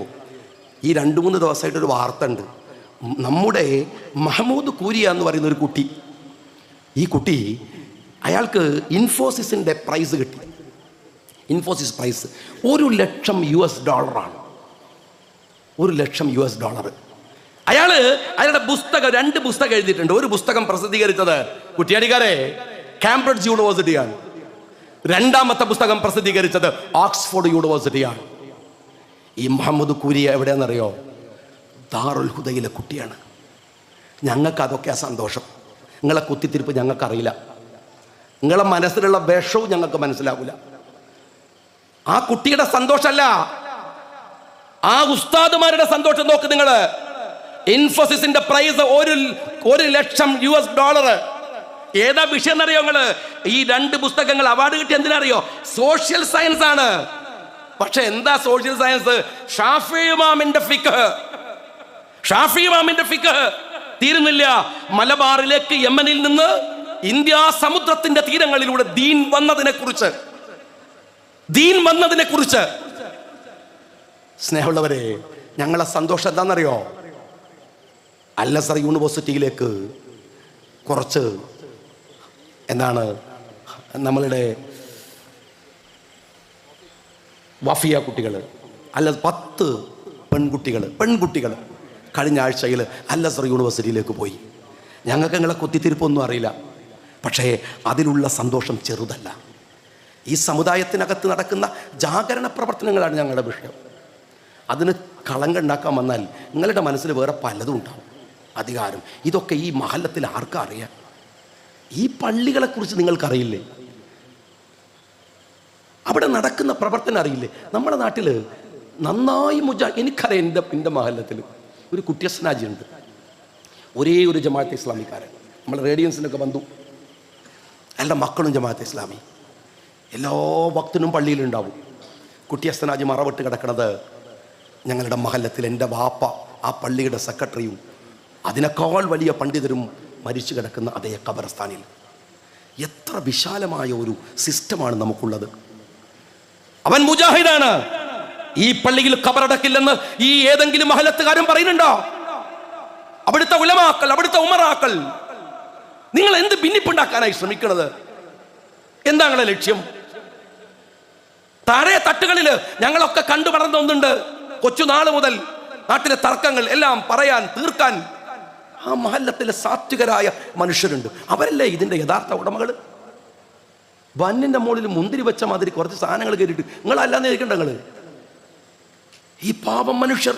ഈ 2-3 ദിവസമായിട്ടൊരു വാർത്ത ഉണ്ട്. നമ്മുടെ മഹമ്മൂദ് കൂരിയ എന്ന് പറയുന്ന ഒരു കുട്ടി, ഈ കുട്ടി അയാൾക്ക് ഇൻഫോസിസിൻ്റെ പ്രൈസ് കിട്ടി. ഇൻഫോസിസ് പ്രൈസ് $1,00,000. $1,00,000. അയാളുടെ പുസ്തകം 2 പുസ്തകം എഴുതിയിട്ടുണ്ട്. ഒരു പുസ്തകം പ്രസിദ്ധീകരിച്ചത് കുറ്റിയാടിക്കാരെ കാംബ്രിഡ്ജ് യൂണിവേഴ്സിറ്റിയാണ്. 2-മത്തെ പുസ്തകം പ്രസിദ്ധീകരിച്ചത് ഓക്സ്ഫോർഡ് യൂണിവേഴ്സിറ്റിയാണ്. ഈ മുഹമ്മദ് കൂരിയ എവിടെയാണെന്നറിയോ? ദാറുൽ ഹുദയിലെ കുട്ടിയാണ്. ഞങ്ങൾക്ക് അതൊക്കെയാ സന്തോഷം. നിങ്ങളെ കുത്തിത്തിരിപ്പ് ഞങ്ങൾക്കറിയില്ല, നിങ്ങളെ മനസ്സിലുള്ള വിഷവും ഞങ്ങൾക്ക് മനസ്സിലാവില്ല. ആ കുട്ടിയുടെ സന്തോഷമല്ല, ആ ഉസ്താദുമാരുടെ സന്തോഷം നോക്ക് നിങ്ങൾ. ഇൻഫോസിസിന്റെ പ്രൈസ് $1,00,000. ഏതാ വിഷയം എന്നറിയോ നിങ്ങള്? ഈ 2 പുസ്തകങ്ങൾ അവാർഡ് കിട്ടിയ എന്തിനറിയോ? സോഷ്യൽ സയൻസ് ആണ്. പക്ഷെ എന്താ സോഷ്യൽ സയൻസ്? ഷാഫി ഇമാമിന്റെ ഫിഖ് തീരുന്നില്ല. മലബാറിലേക്ക് യമനിൽ നിന്ന് ഇന്ത്യ സമുദ്രത്തിന്റെ തീരങ്ങളിലൂടെ ദീൻ വന്നതിനെ കുറിച്ച് സ്നേഹമുള്ളവരെ, ഞങ്ങളെ സന്തോഷം എന്താണെന്നറിയോ? അൽ-അസ്ഹർ യൂണിവേഴ്സിറ്റിയിലേക്ക് കുറച്ച് നമ്മളുടെ വഫിയ കുട്ടികൾ, 10 പെൺകുട്ടികൾ കഴിഞ്ഞ ആഴ്ചയിൽ അൽ-അസ്ഹർ യൂണിവേഴ്സിറ്റിയിലേക്ക് പോയി. ഞങ്ങൾക്ക് നിങ്ങളെ കുത്തിത്തിരിപ്പൊന്നും അറിയില്ല, പക്ഷേ അതിലുള്ള സന്തോഷം ചെറുതല്ല. ഈ സമുദായത്തിനകത്ത് നടക്കുന്ന ജാഗരണ പ്രവർത്തനങ്ങളാണ് ഞങ്ങളുടെ വിഷയം. അതിന് കളങ്കുണ്ടാക്കാൻ വന്നാൽ നിങ്ങളുടെ മനസ്സിൽ വേറെ പലതും ഉണ്ടാവും. അധികാരം, ഇതൊക്കെ ഈ മഹല്ലത്തിൽ ആർക്കും അറിയാം? ഈ പള്ളികളെക്കുറിച്ച് നിങ്ങൾക്കറിയില്ലേ? അവിടെ നടക്കുന്ന പ്രവർത്തനം അറിയില്ലേ? നമ്മുടെ നാട്ടിൽ നന്നായി എനിക്കറിയാം. എൻ്റെ മഹല്ലത്തിൽ ഒരു കുട്ടിയസ്നാജി ഉണ്ട്, ഒരേ ഒരു ജമാഅത്തെ ഇസ്ലാമിക്കാരൻ. നമ്മൾ റേഡിയൻസിനൊക്കെ ബന്ധു. അയാളുടെ മക്കളും ജമാഅത്തെ ഇസ്ലാമി. എല്ലാ വക്തിനും പള്ളിയിലുണ്ടാവും. കുട്ടിയസ്നാജി മറവിട്ട് കിടക്കണത് ഞങ്ങളുടെ മഹല്ലത്തിൽ. എൻ്റെ വാപ്പ ആ പള്ളിയുടെ സെക്രട്ടറിയും അതിനേക്കാൾ വലിയ പണ്ഡിതരും മരിച്ചു കിടക്കുന്ന അതേ ഖബർസ്ഥാനിൽ. എത്ര വിശാലമായ ഒരു സിസ്റ്റമാണ് നമുക്കുള്ളത്. അവൻ മുജാഹിദാണ്. ഈ പള്ളിയിൽ ഖബറടക്കില്ലെന്ന് ഈ ഏതെങ്കിലും മഹല്ലത്തുകാരും പറയുന്നുണ്ടോ? അവിടുത്തെ ഉലമാക്കൾ, അവിടുത്തെ ഉമറാക്കൾ, നിങ്ങൾ എന്ത് ഭിന്നിപ്പുണ്ടാക്കാനായി ശ്രമിക്കുന്നത്? എന്താ നിങ്ങളുടെ ലക്ഷ്യം? താഴെ തട്ടുകളിൽ ഞങ്ങളൊക്കെ കണ്ടു വളർന്ന ഒന്നുണ്ട്. കൊച്ചുനാൾ മുതൽ നാട്ടിലെ തർക്കങ്ങൾ എല്ലാം പറയാൻ തീർക്കാൻ ആ മഹല്ലത്തിലെ സാത്വികരായ മനുഷ്യരുണ്ട്. അവരല്ലേ ഇതിന്റെ യഥാർത്ഥ ഉടമകൾ? വന്നിന്റെ മുകളിൽ മുന്തിരി വെച്ച മാതിരി കുറച്ച് സാധനങ്ങൾ കയറിയിട്ട് നിങ്ങളല്ലാന്ന് ഇരിക്കണ്ട. നിങ്ങൾ ഈ പാപം മനുഷ്യർ,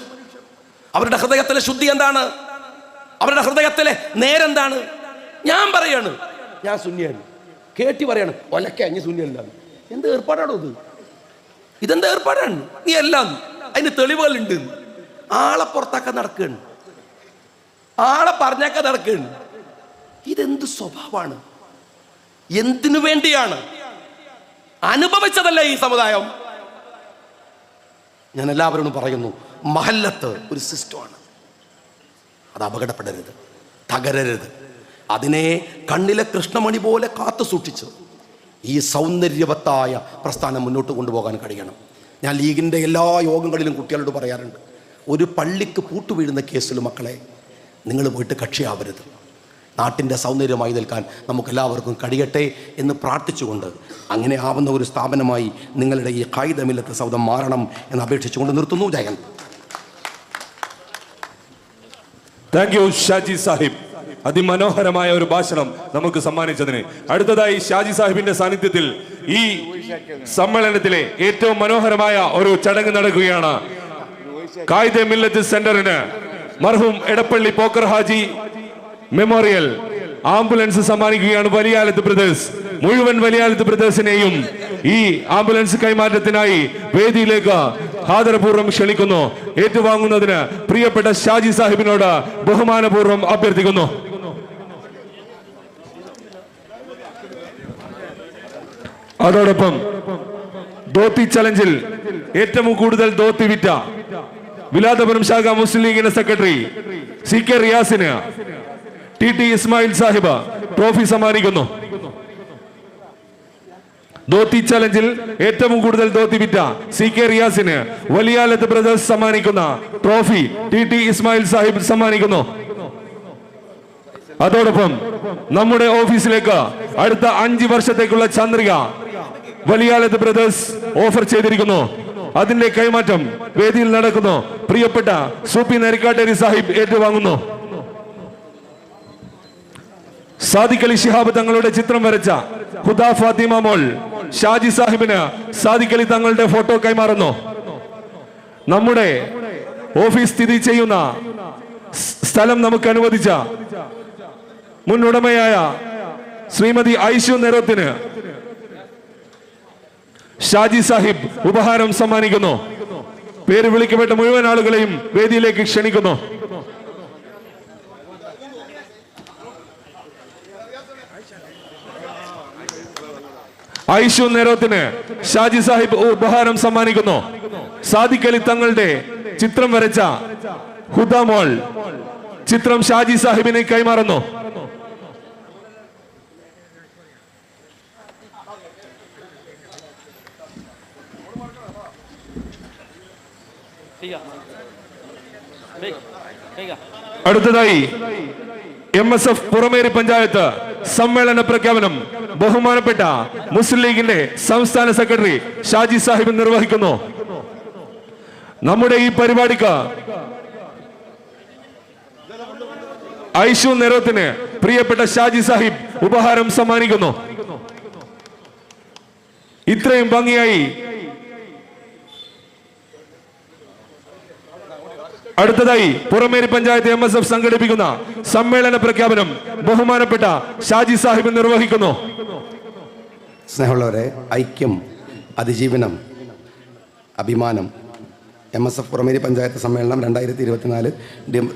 അവരുടെ ഹൃദയത്തിലെ ശുദ്ധി എന്താണ്? അവരുടെ ഹൃദയത്തിലെ നേരെന്താണ്? ഞാൻ പറയാണ്, ഞാൻ സുന്നിയാണ്. കേട്ടി പറയാണ്, ഒലക്ക അഞ്ഞ് സുന്നിയല്ല. എന്ത് ഏർപ്പാടാണോ ഇത്? ഇതെന്താ ഏർപ്പാടാണ്? നീ എല്ലാം അതിന് തെളിവുകളുണ്ട്. ആളെ പുറത്താക്കാൻ നടക്കുകയാണ്, ആളെ പറഞ്ഞാക്കാൻ നടക്കുകയാണ്. ഇതെന്ത് സ്വഭാവമാണ്? എന്തിനു വേണ്ടിയാണ്? അനുഭവിച്ചതല്ലേ ഈ സമുദായം? ഞാൻ എല്ലാവരോടും പറയുന്നു, മഹല്ലത്ത് ഒരു സിസ്റ്റമാണ്. അത് അപകടപ്പെടരുത്, തകരരുത്. അതിനെ കണ്ണിലെ കൃഷ്ണമണി പോലെ കാത്തു സൂക്ഷിച്ച് ഈ സൗന്ദര്യവത്തായ പ്രസ്ഥാനം മുന്നോട്ട് കൊണ്ടുപോകാൻ കഴിയണം. ഞാൻ ലീഗിൻ്റെ എല്ലാ യോഗങ്ങളിലും കുട്ടികളോട് പറയാറുണ്ട്, ഒരു പള്ളിക്ക് പൂട്ടുവീഴുന്ന കേസിൽ മക്കളെ നിങ്ങൾ പോയിട്ട് കക്ഷിയാവരുത്. നാട്ടിൻ്റെ സൗന്ദര്യമായി നിൽക്കാൻ നമുക്കെല്ലാവർക്കും കഴിയട്ടെ എന്ന് പ്രാർത്ഥിച്ചുകൊണ്ട് അങ്ങനെ ആവുന്ന ഒരു സ്ഥാപനമായി നിങ്ങളുടെ ഈ ഖായിദ മില്ലത്ത് സൗദം മാറണം എന്ന് അപേക്ഷിച്ചുകൊണ്ട് നിർത്തുന്നു. ജയൻ. താങ്ക് യു ഷാജി സാഹിബ്, അതിമനോഹരമായ ഒരു ഭാഷണം നമുക്ക് സമ്മാനിച്ചതിന്. അടുത്തതായി ഷാജി സാഹിബിന്റെ സാന്നിധ്യത്തിൽ ഈ സമ്മേളനത്തിലെ ഏറ്റവും മനോഹരമായ ഒരു ചടങ്ങ് നടക്കുകയാണ്. ഖായിദ മില്ലത്ത് സെന്ററിന് മർഹൂം എടപ്പള്ളി പോക്കർ ഹാജി മെമ്മോറിയൽ ആംബുലൻസ് സമ്മാനിക്കുകയാണ് വലിയാലത്ത് ബ്രദേഴ്സ്. മുഴുവൻ വലിയാലത്ത് ബ്രദേഴ്സിനെയും ഈ ആംബുലൻസ് കൈമാറ്റത്തിനായി വേദിയിലേക്ക് ആദരപൂർവ്വം ക്ഷണിക്കുന്നു. ഏറ്റുവാങ്ങുന്നതിന് പ്രിയപ്പെട്ട ഷാജി സാഹിബിനോട് ബഹുമാനപൂർവ്വം അഭ്യർത്ഥിക്കുന്നു. അതോടൊപ്പം ധോത്തി ചലഞ്ചിൽ ഏറ്റവും കൂടുതൽ ധോത്തി വിറ്റ വിലാതപുരം ശാഖ മുസ്ലിം ലീഗിന്റെ സെക്രട്ടറി CK റിയാസിന് TT ഇസ്മായിൽ സാഹിബ് ട്രോഫി സമ്മാനിക്കുന്നു. ധോത്തി ചലഞ്ചിൽ ഏറ്റവും കൂടുതൽ ധോത്തി വിറ്റ CK റിയാസിന് വലിയാലത്ത് ബ്രദേഴ്സ് സമ്മാനിക്കുന്ന ട്രോഫി TT ഇസ്മായിൽ സാഹിബ് സമ്മാനിക്കുന്നു. അതോടൊപ്പം നമ്മുടെ ഓഫീസിലേക്ക് അടുത്ത 5 വർഷത്തേക്കുള്ള ചന്ദ്രിക വലിയാലത്ത് ബ്രദേഴ്സ് ഓഫർ ചെയ്തിരിക്കുന്നു. അതിന്റെ കൈമാറ്റം വേദിയിൽ നടക്കുന്നു. പ്രിയപ്പെട്ട സൂപ്പി നരിക്കാട്ടേരി സാഹിബ് ഏറ്റുവാങ്ങുന്നു. സാദിഖ് അലി ശിഹാബ് തങ്ങളുടെ ചിത്രം വരച്ച ഹുദാ ഫാത്തിമ മോൾ ഷാജി സാഹിബിന് സാദിഖ് അലി തങ്ങളുടെ ഫോട്ടോ കൈമാറുന്നു. നമ്മുടെ ഓഫീസ് സ്ഥിതി ചെയ്യുന്ന സ്ഥലം നമുക്ക് അനുവദിച്ച മുൻ ഉടമയായ ശ്രീമതി ഐഷു നെരോത്തിന് ഷാജി സാഹിബ് ഉപഹാരം സമ്മാനിക്കുന്നു. പേര് വിളിക്കപ്പെട്ട മുഴുവൻ ആളുകളെയും വേദിയിലേക്ക് ക്ഷണിക്കുന്നു. ഐഷു നെരോത്തിന് ഷാജി സാഹിബ് ഉപഹാരം സമ്മാനിക്കുന്നു. സാദിഖ് അലി തങ്ങളുടെ ചിത്രം വരച്ച ഹുദാ മോൾ ചിത്രം ഷാജി സാഹിബിനെ കൈമാറുന്നു. അടുത്തതായി MSF പുറമേരി പഞ്ചായത്ത് സമ്മേളന പ്രഖ്യാപനം ബഹുമാനപ്പെട്ട മുസ്ലിം ലീഗിന്റെ സംസ്ഥാന സെക്രട്ടറി ഷാജി സാഹിബ് നിർവഹിക്കുന്നു. നമ്മുടെ ഈ പരിപാടിക്ക് ഐഷു നെരോത്തിന് പ്രിയപ്പെട്ട ഷാജി സാഹിബ് ഉപഹാരം സമ്മാനിക്കുന്നു. ഇത്രയും ഭംഗിയായി അടുത്തതായി പുറമേരി പഞ്ചായത്ത് MSF സംഘടിപ്പിക്കുന്ന സമ്മേളന പ്രഖ്യാപനം ബഹുമാനപ്പെട്ട ഷാജി സാഹിബ് നിർവഹിക്കുന്നു. സ്നേഹമുള്ളവരെ, ഐക്യം, അതിജീവനം, അഭിമാനം MSF പുറമേരി പഞ്ചായത്ത് സമ്മേളനം 2024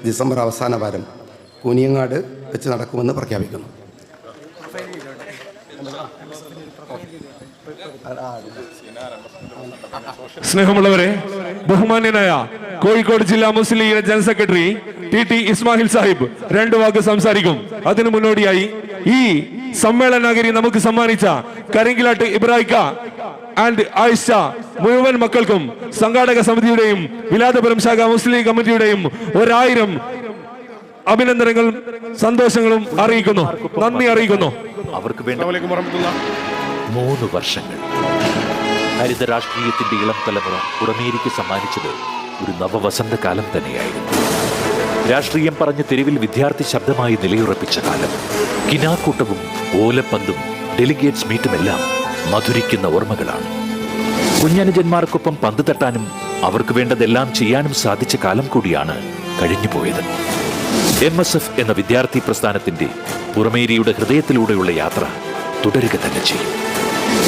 ഡിസംബർ അവസാന വാരം കൂനിയങ്ങാട് വെച്ച് നടക്കുമെന്ന് പ്രഖ്യാപിക്കുന്നു. സ്നേഹമുള്ളവരെ, ബഹുമാന്യനായ കോഴിക്കോട് ജില്ലാ Muslim League general secretary TT Ismail Sahib 2 വാക്ക് സംസാരിക്കും. അതിനു മുന്നോടിയായി ഈ സമ്മേളനഗരി നമുക്ക് സമ്മാനിച്ച കരിങ്കിലാട്ട് ഇബ്രാഹിക്ക ആൻഡ് ആയിഷ മുഴുവൻ മക്കൾക്കും സംഘാടക സമിതിയുടെയും വിലാതപുരം ശാഖ മുസ്ലിം ലീഗ് കമ്മിറ്റിയുടെയും 1000 അഭിനന്ദനങ്ങളും സന്തോഷങ്ങളും അറിയിക്കുന്നു. നന്ദി അറിയിക്കുന്നു. അവർക്ക് വേണ്ടി 3 വർഷങ്ങൾ ഹരിത രാഷ്ട്രീയത്തിന്റെ ഇളം തലമുറ ഉടമേരിക്ക് സമ്മാനിച്ചത് ഒരു നവവസന്തകാലം തന്നെയായിരുന്നു. രാഷ്ട്രീയം പറഞ്ഞ് തെരുവിൽ വിദ്യാർത്ഥി ശബ്ദമായി നിലയുറപ്പിച്ച കാലം. കിനാക്കൂട്ടവും ഓലപ്പന്തും ഡെലിഗേറ്റ്സ് മീറ്റുമെല്ലാം മധുരിക്കുന്ന ഓർമ്മകളാണ്. കുഞ്ഞനുജന്മാർക്കൊപ്പം പന്ത് തട്ടാനും അവർക്ക് വേണ്ടതെല്ലാം ചെയ്യാനും സാധിച്ച കാലം കൂടിയാണ് കഴിഞ്ഞുപോയത്. MSF എന്ന വിദ്യാർത്ഥി പ്രസ്ഥാനത്തിന്റെ പുറമേരിയുടെ ഹൃദയത്തിലൂടെയുള്ള യാത്ര തുടരുക തന്നെ ചെയ്യും.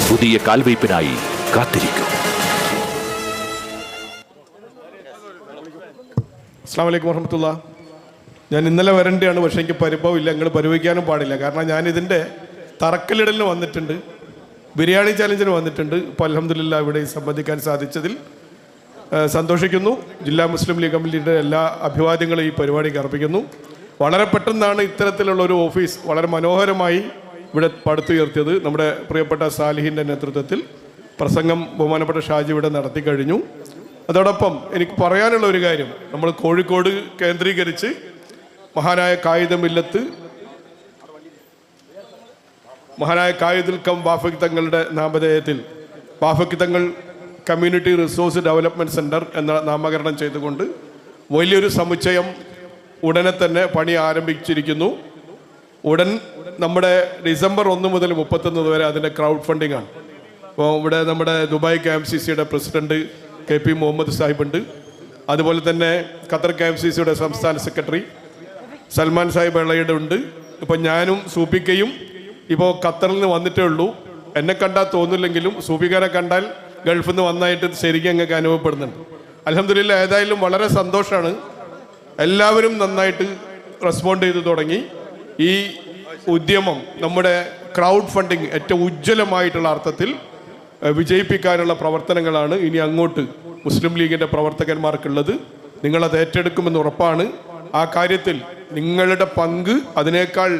പുതിയ കാൽവയ്പിനായി കാത്തിരിക്കും. അസ്സലാമു അലൈക്കും വറഹ്മത്തുള്ളാഹി. ഞാൻ ഇന്നലെ വരേണ്ടതാണ്, പക്ഷേ എനിക്ക് പരിഭവമില്ല, നിങ്ങൾ പരിഭവിക്കാനും പാടില്ല. കാരണം ഞാനിതിൻ്റെ തറക്കല്ലിടലിന് വന്നിട്ടുണ്ട്, ബിരിയാണി ചാലഞ്ചിന് വന്നിട്ടുണ്ട്. ഇപ്പോൾ അൽഹംദുലില്ലാ ഇവിടെ സംബന്ധിക്കാൻ സാധിച്ചതിൽ സന്തോഷിക്കുന്നു. ജില്ലാ മുസ്ലിം ലീഗ് കമ്മിറ്റിയുടെ എല്ലാ അഭിവാദ്യങ്ങളും ഈ പരിപാടിക്ക് അർപ്പിക്കുന്നു. വളരെ പെട്ടെന്നാണ് ഇത്തരത്തിലുള്ള ഒരു ഓഫീസ് വളരെ മനോഹരമായി ഇവിടെ പടുത്തുയർത്തിയത്. നമ്മുടെ പ്രിയപ്പെട്ട സാലിഹിൻ്റെ നേതൃത്വത്തിൽ പ്രസംഗം ബഹുമാനപ്പെട്ട ഷാജി ഇവിടെ നടത്തി കഴിഞ്ഞു. അതോടൊപ്പം എനിക്ക് പറയാനുള്ള ഒരു കാര്യം, നമ്മൾ കോഴിക്കോട് കേന്ദ്രീകരിച്ച് മഹാനായ കായിദുൽ കം ബാഫഖ് തങ്ങളുടെ നാമധേയത്തിൽ ബാഫഖ് തങ്ങൾ കമ്മ്യൂണിറ്റി റിസോഴ്സ് ഡെവലപ്മെൻറ്റ് സെൻറ്റർ എന്ന നാമകരണം ചെയ്തുകൊണ്ട് വലിയൊരു സമുച്ചയം ഉടനെ തന്നെ പണി ആരംഭിച്ചിരിക്കുന്നു. ഉടൻ നമ്മുടെ ഡിസംബർ 1 മുതൽ 31 വരെ അതിൻ്റെ ക്രൗഡ് ഫണ്ടിങ് ആണ്. അപ്പോൾ ഇവിടെ നമ്മുടെ ദുബായ് KMCCയുടെ പ്രസിഡന്റ് KP മുഹമ്മദ് സാഹിബ് ഉണ്ട്. അതുപോലെ തന്നെ ഖത്തർ KMCCയുടെ സംസ്ഥാന സെക്രട്ടറി സൽമാൻ സാഹിബ് എളയുടെ ഉണ്ട്. ഇപ്പം ഞാനും സൂപ്പിക്കയും ഇപ്പോൾ ഖത്തറിൽ നിന്ന് വന്നിട്ടേ ഉള്ളൂ. എന്നെ കണ്ടാൽ തോന്നില്ലെങ്കിലും സൂപ്പിക്കാനെ കണ്ടാൽ ഗൾഫിൽ നിന്ന് വന്നായിട്ട് ശരിക്കും ഞങ്ങൾക്ക് അനുഭവപ്പെടുന്നുണ്ട്. അൽഹംദുലില്ലാ, ഏതായാലും വളരെ സന്തോഷമാണ്. എല്ലാവരും നന്നായിട്ട് റെസ്പോണ്ട് ചെയ്തു തുടങ്ങി. ഈ ഉദ്യമം നമ്മുടെ ക്രൗഡ് ഫണ്ടിങ് ഏറ്റവും ഉജ്ജ്വലമായിട്ടുള്ള അർത്ഥത്തിൽ വിജയിപ്പിക്കാനുള്ള പ്രവർത്തനങ്ങളാണ് ഇനി അങ്ങോട്ട് മുസ്ലിം ലീഗിൻ്റെ പ്രവർത്തകന്മാർക്കുള്ളത്. നിങ്ങളത് ഏറ്റെടുക്കുമെന്ന് ഉറപ്പാണ്. ആ കാര്യത്തിൽ നിങ്ങളുടെ പങ്ക് അതിനേക്കാൾ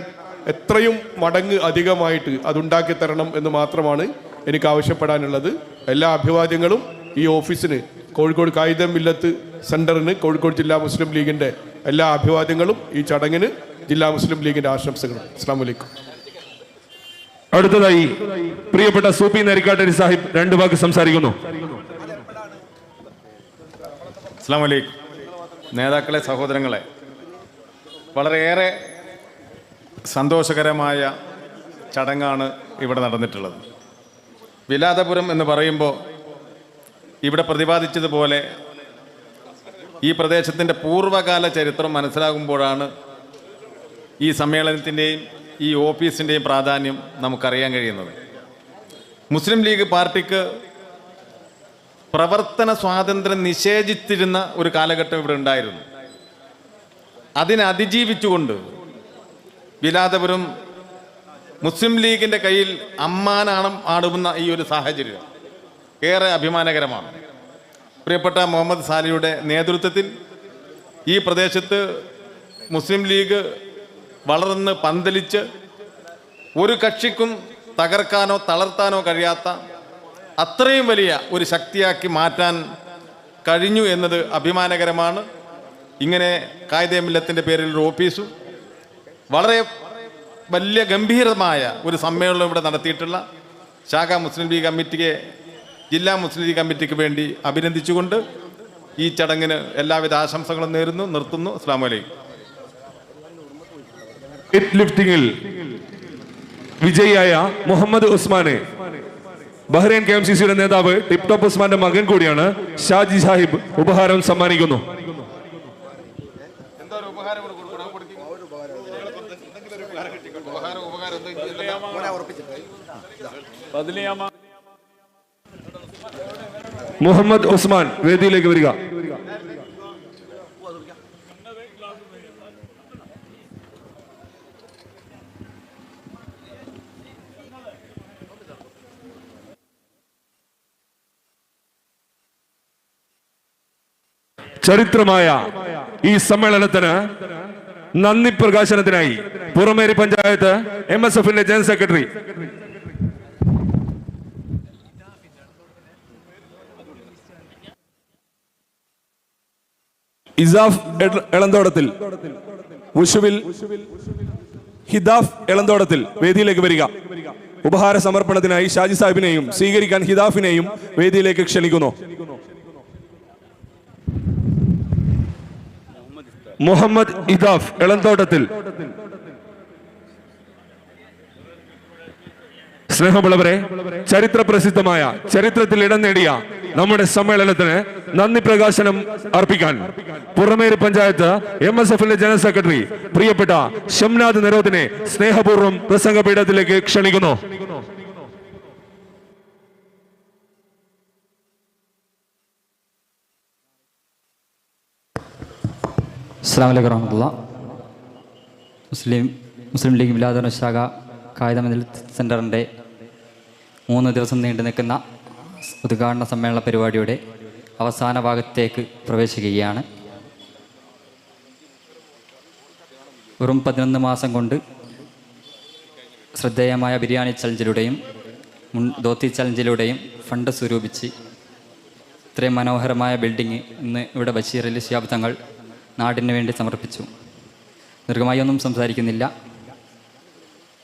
എത്രയും മടങ്ങ് അധികമായിട്ട് അതുണ്ടാക്കി തരണം എന്ന് മാത്രമാണ് എനിക്ക് ആവശ്യപ്പെടാനുള്ളത്. എല്ലാ അഭിവാദ്യങ്ങളും ഈ ഓഫീസിന്, കോഴിക്കോട് കായിദ മില്ലത്ത് സെൻറ്ററിന്, കോഴിക്കോട് ജില്ലാ മുസ്ലിം ലീഗിൻ്റെ എല്ലാ അഭിവാദ്യങ്ങളും, ഈ ചടങ്ങിന് ജില്ലാ മുസ്ലിം ലീഗിൻ്റെ ആശംസകളും. അസ്സലാമു അലൈക്കും. അടുത്തതായി പ്രിയപ്പെട്ട സൂപ്പി നരിക്കാട്ടരി സാഹിബ് 2 വാക്ക് സംസാരിക്കുന്നു. അസ്സലാമു അലൈക്കും. നേതാക്കളെ, സഹോദരങ്ങളെ, വളരെയേറെ സന്തോഷകരമായ ചടങ്ങാണ് ഇവിടെ നടന്നിട്ടുള്ളത്. വിലാതപുരം എന്ന് പറയുമ്പോൾ ഇവിടെ പ്രതിപാദിച്ചതുപോലെ ഈ പ്രദേശത്തിൻ്റെ പൂർവ്വകാല ചരിത്രം മനസ്സിലാകുമ്പോഴാണ് ഈ സമ്മേളനത്തിൻ്റെയും ഈ ഓഫീസിൻ്റെയും പ്രാധാന്യം നമുക്കറിയാൻ കഴിയുന്നത്. മുസ്ലിം ലീഗ് പാർട്ടിക്ക് പ്രവർത്തന സ്വാതന്ത്ര്യം നിഷേധിച്ചിരുന്ന ഒരു കാലഘട്ടം ഇവിടെ ഉണ്ടായിരുന്നു. അതിനെ അതിജീവിച്ചുകൊണ്ട് വിലാതപുരം മുസ്ലിം ലീഗിൻ്റെ കയ്യിൽ അമ്മാനാണം ആടുന്ന ഈ ഒരു സാഹചര്യം ഏറെ അഭിമാനകരമാണ്. പ്രിയപ്പെട്ട മുഹമ്മദ് സാലിയുടെ നേതൃത്വത്തിൽ ഈ പ്രദേശത്ത് മുസ്ലിം ലീഗ് വളർന്ന് പന്തലിച്ച് ഒരു കക്ഷിക്കും തകർക്കാനോ തളർത്താനോ കഴിയാത്ത അത്രയും വലിയ ഒരു ശക്തിയാക്കി മാറ്റാൻ കഴിഞ്ഞു എന്നത് അഭിമാനകരമാണ്. ഇങ്ങനെ കായിദ മില്ലത്തിൻ്റെ പേരിൽ ഒരു ഓഫീസും വളരെ വലിയ ഗംഭീരമായ ഒരു സമ്മേളനം ഇവിടെ നടത്തിയിട്ടുള്ള ശാഖാ മുസ്ലിം ലീഗ് കമ്മിറ്റിയെ, ജില്ലാ മുസ്ലിം ലീഗ് കമ്മിറ്റിക്ക് വേണ്ടി അഭിനന്ദിച്ചുകൊണ്ട് ഈ ചടങ്ങിന് എല്ലാവിധ ആശംസകളും നേരുന്നു. നിർത്തുന്നു. അസ്സലാമു അലൈക്കും. വെയ്റ്റ് ലിഫ്റ്റിംഗിൽ വിജയിയായ മുഹമ്മദ് ഉസ്മാനെ ബഹ്റൈൻ KMCCയുടെ നേതാവ് ടിപ് ടോപ്പ് ഉസ്മാന്റെ മകൻ കൂടിയാണ് ഷാജി സാഹിബ് ഉപഹാരം സമ്മാനിക്കുന്നു. മുഹമ്മദ് ഉസ്മാൻ വേദിയിലേക്ക് വരിക. ചരിത്രമായ ഈ സമ്മേളനത്തിന് നന്ദി പ്രകാശനത്തിനായി പുറമേരി പഞ്ചായത്ത് MSFന്റെ ജനറൽ സെക്രട്ടറി ഇസാഫ് എളന്തോടത്തിൽ, ഉഷുവിൽ ഹിദാഫ് എളന്തോടത്തിൽ വേദിയിലേക്ക് വരിക. ഉപഹാര സമർപ്പണത്തിനായി ഷാജി സാഹിബിനെയും സ്വീകരിക്കാൻ ഹിദാഫിനെയും വേദിയിലേക്ക് ക്ഷണിക്കുന്നു. മുഹമ്മദ് ഇദാഫ് എളന്തോട്ടത്തിൽ. സ്നേഹമുള്ളവരെ, ചരിത്ര പ്രസിദ്ധമായ, ചരിത്രത്തിൽ ഇടം നേടിയ നമ്മുടെ സമ്മേളനത്തിന് നന്ദി പ്രകാശനം അർപ്പിക്കാൻ പുറമേരി പഞ്ചായത്ത് MSFന്റെ ജനറൽ സെക്രട്ടറി പ്രിയപ്പെട്ട ഷംനാദ് നിരോധിനെ സ്നേഹപൂർവ്വം പ്രസംഗപീഠത്തിലേക്ക് ക്ഷണിക്കുന്നു. അസ്സലാമു അലൈക്കും വറഹ്മത്തുള്ളാഹി. മുസ്ലിം ലീഗ് വിലാതന ശാഖ കായികമതിൽ സെൻറ്ററിൻ്റെ 3 ദിവസം നീണ്ടു നിൽക്കുന്ന ഉദ്ഘാടന സമ്മേളന പരിപാടിയുടെ അവസാന ഭാഗത്തേക്ക് പ്രവേശിക്കുകയാണ്. വെറും 11 മാസം കൊണ്ട് ശ്രദ്ധേയമായ ബിരിയാണി ചലഞ്ചിലൂടെയും ധോത്തി ചലഞ്ചിലൂടെയും ഫണ്ട് സ്വരൂപിച്ച് ഇത്രയും മനോഹരമായ ബിൽഡിംഗ് ഇന്ന് ഇവിടെ ബഷീർ അലി ശിഹാബ് തങ്ങൾ നാടിന് വേണ്ടി സമർപ്പിച്ചു. ദീർഘമായി ഒന്നും സംസാരിക്കുന്നില്ല.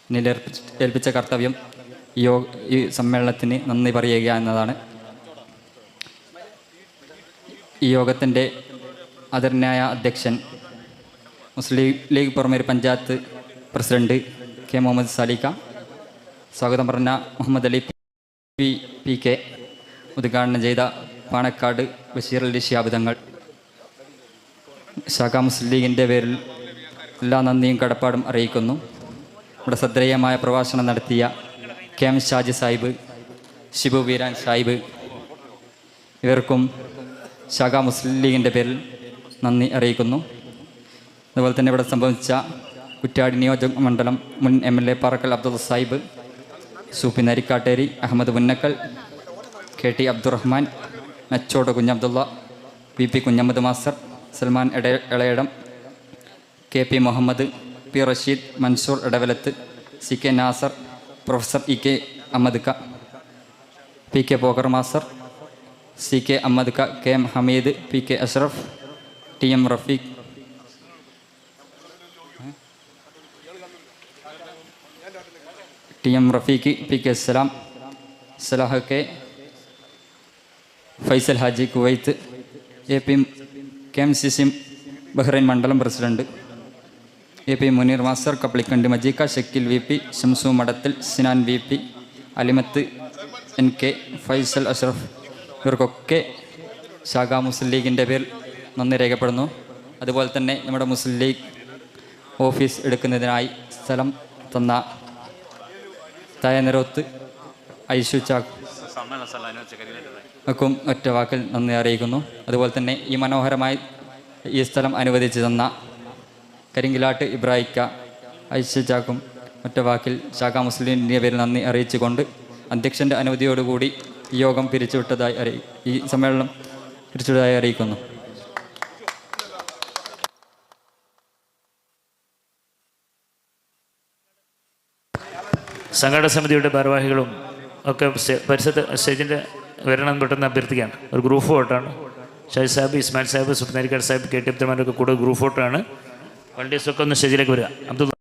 എന്നിൽ ഏൽപ്പിച്ച കർത്തവ്യം ഈ സമ്മേളനത്തിന് നന്ദി പറയുക എന്നതാണ്. ഈ യോഗത്തിൻ്റെ ആദരണീയനായ അധ്യക്ഷൻ മുസ്ലിം ലീഗ് പുറമേരി പഞ്ചായത്ത് പ്രസിഡന്റ് കെ മുഹമ്മദ് സാലിക്ക, സ്വാഗതം പറഞ്ഞ മുഹമ്മദ് അലി പി കെ, ഉദ്ഘാടനം ചെയ്ത പാണക്കാട് ബഷീർ അലി ശിഹാബ് തങ്ങൾ, ശാഖ മുസ്ലിം ലീഗിൻ്റെ പേരിൽ എല്ലാ നന്ദിയും കടപ്പാടും അറിയിക്കുന്നു. ഇവിടെ ശ്രദ്ധേയമായ പ്രഭാഷണം നടത്തിയ കെ എം ഷാജി സാഹിബ്, ഷിബു വീരാൻ സാഹിബ്, ഇവർക്കും ശാഖ മുസ്ലിം ലീഗിൻ്റെ പേരിൽ നന്ദി അറിയിക്കുന്നു. അതുപോലെ തന്നെ ഇവിടെ സംഭവിച്ച കുറ്റ്യാടി നിയോജക മണ്ഡലം മുൻ MLA Parakkal Abdulla Sahib, Sufi Narikkatteri, Ahmed Munnakkal, KT Abdurahman, Nachod Kunhabdulla, VP Kunhammad master, Salman Elayadam, KP Muhammad, P Rasheed, Mansoor Edavalath, CK Nasser, professor EK Ahmed ക, PK Pokker master, CK Ahmed ക, KM Hameed, PK Ashraf, TM Rafeeq, TM Rafeeq, PK Salam, Salah K, Faisal Haji Kuwait, AP KMCC Bahrain മണ്ഡലം president, AP Muneer master, Kappalikkandi Majeekka, Shakeel VP, Shamsu Madathil, Sinan VP, അലിമത്ത് NK, Faisal Ashraf, ഇവർക്കൊക്കെ ശാഖ മുസ്ലിം ലീഗിൻ്റെ പേരിൽ നന്ദി രേഖപ്പെടുന്നു. അതുപോലെ തന്നെ നമ്മുടെ മുസ്ലിം ലീഗ് ഓഫീസ് എടുക്കുന്നതിനായി സ്ഥലം തന്ന തായനിരോത്ത് ഐഷു ചാക്കും ഒറ്റ വാക്കിൽ നന്ദി അറിയിക്കുന്നു. അതുപോലെ തന്നെ ഈ മനോഹരമായി ഈ സ്ഥലം അനുവദിച്ചു തന്ന കരിങ്കിലാട്ട് ഇബ്രാഹിക്ക, ഐഷു ചാക്കും ഒറ്റ വാക്കിൽ ശാഖ മുസ്ലിമിൻ്റെ പേരിൽ നന്ദി അറിയിച്ചുകൊണ്ട് അധ്യക്ഷൻ്റെ അനുമതിയോടുകൂടി ഈ യോഗം ഈ സമ്മേളനം പിരിച്ചുവിട്ടതായി അറിയിക്കുന്നു. സംഘാടക സമിതിയുടെ ഭാരവാഹികളും ഒക്കെ പരിസരത്ത് സ്റ്റേജിൻ്റെ വരണം പെട്ടെന്ന് അഭ്യർത്ഥിക്കുകയാണ്. ഒരു ഗ്രൂപ്പ് ഫോട്ടോയാണ്. ഷാജി സാഹിബ്, ഇസ്മായിൽ സാഹിബ്, സുപ്നരിക്കാട് സാഹിബ്, KT അബ്ദുറഹ്മാനൊക്കെ കൂടെ ഗ്രൂപ്പ് ഫോട്ടോയാണ്. വണ്ടീസൊക്കെ ഒന്ന് സ്റ്റേജിലേക്ക് വരിക. അബ്ദുൾ